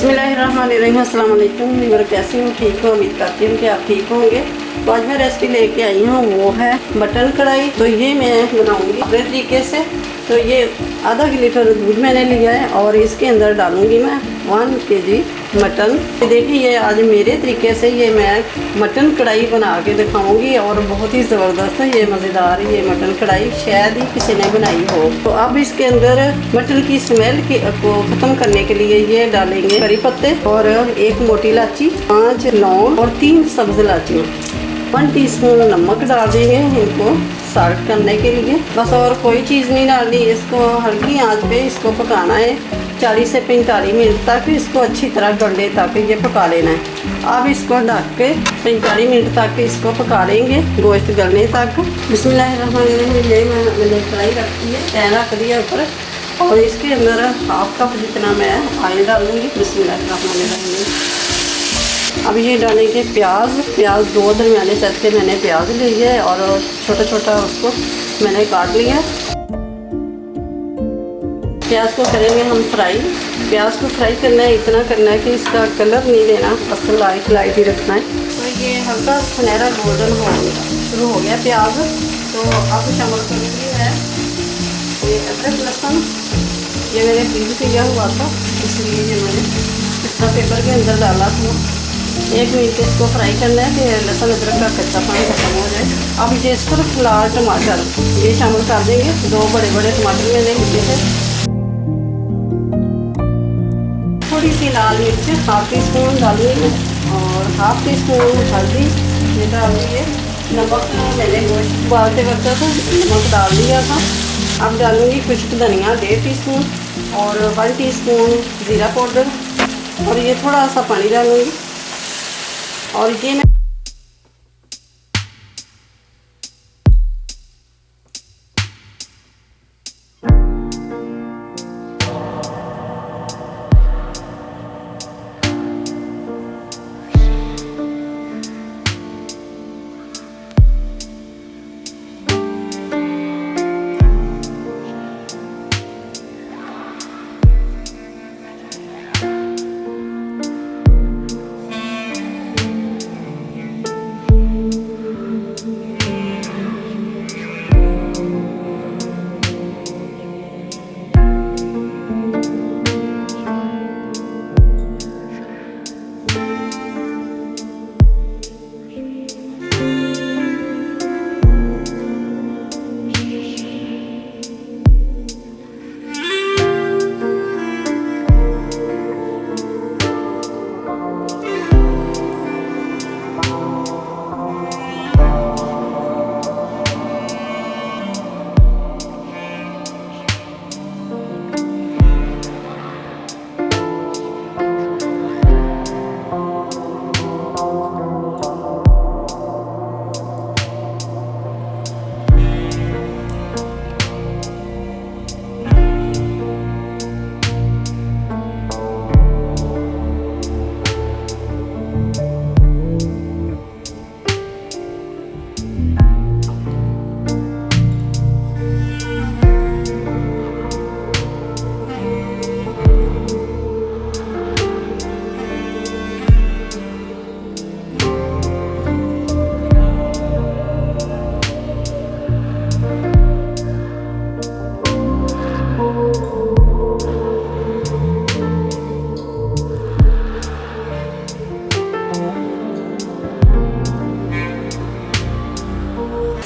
बिस्मिल्लाहिर्रहमानिर्रहीम। अस्सलाम वालेकुम। व्यूअर कैसे हो? ठीक हो? उम्मीद करती हूँ कि आप ठीक होंगे। तो आज मैं रेसिपी लेके आई हूँ, वो है मटन कढ़ाई। तो ये मैं बनाऊँगी अपने तरीके से। तो ये आधा लीटर दूध मैंने लिया है और इसके अंदर डालूँगी मैं 1 kg मटन। देखिए ये आज मेरे तरीके से ये मैं मटन कढ़ाई बना के दिखाऊंगी और बहुत ही ज़बरदस्त है, ये मज़ेदार ये मटन कढ़ाई शायद ही किसी ने बनाई हो। तो अब इसके अंदर मटन की स्मेल को ख़त्म करने के लिए ये डालेंगे करी पत्ते और 1 मोटी इलायची, 5 लौंग और 3 सब्ज़ इलायची। 1 टीस्पून नमक डाल देंगे इनको साल्ट करने के लिए, बस और कोई चीज़ नहीं डालनी। इसको हल्की आंच पे इसको पकाना है 40 से 45 मिनट तक। इसको अच्छी तरह गले तक ये पका लेना है। अब इसको ढक के 45 मिनट तक इसको पका लेंगे गोश्त गलने तक। बिस्मिल्लाहिर्रहमानिर्रहीम। ये मैंने कढ़ाई रखी है, पैन रख दिया ऊपर और इसके अंदर 1/2 कप जितना मैं ऑयल डालूँगी। बिस्मिल्लाहिर्रहमानिर्रहीम। अब ये डालेंगे प्याज। 2 दरमियाने साइज के मैंने प्याज लिए है और छोटा छोटा उसको मैंने काट लिया। प्याज को करेंगे हम फ्राई। प्याज को फ्राई करना है, इतना करना है कि इसका कलर नहीं देना, बस लाइट ही रखना है। तो ये हल्का सुनहरा गोल्डन शुरू हो गया प्याज। तो अब शामिल करूँगी मैं ये अदरक लहसुन। ये मैंने फ्रीज किया हुआ था, इसलिए ये मैंने इतना पेपर के अंदर डाला था। 1 मिनट इसको फ्राई करना है कि लहसुन अदरक का कच्चापन खत्म हो जाए। अब ये सिर्फ लाल टमाटर ये शामिल कर देंगे। 2 बड़े बड़े टमाटर मैंने लिए थे। थोड़ी सी लाल मिर्च 1/2 टीस्पून डालूंगी और 1/2 टीस्पून हल्दी ये डाल दिए। नमक मैंने गोश्त उबालते वक्त नमक डाल दिया था। अब डालूंगी खुश्क धनिया 1/2 टीस्पून और 1 टीस्पून ज़ीरा पाउडर और ये थोड़ा सा पानी डालूंगी और ये मैं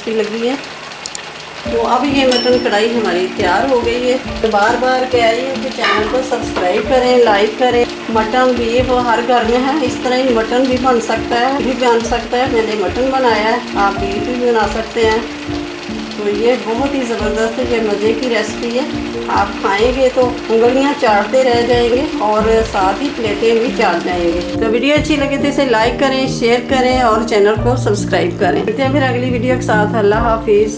लगी है। तो अब ये मटन कढ़ाई हमारी तैयार हो गई है। तो बार बार कह रही हूँ कि चैनल को सब्सक्राइब करें, लाइक करें। मटन बीफ हर घर में है, इस तरह ही मटन भी बन सकता है, भी बन सकता है। मैंने मटन बनाया है, आप बीफ भी बना सकते हैं। तो ये बहुत ही ज़बरदस्त ये मज़े की रेसिपी है। आप खाएंगे तो उंगलियां चाटते रह जाएंगे और साथ ही प्लेटें भी चाट जाएंगे। तो वीडियो अच्छी लगे तो इसे लाइक करें, शेयर करें और चैनल को सब्सक्राइब करें। मिलते हैं फिर अगली वीडियो के साथ। अल्लाह हाफिज़।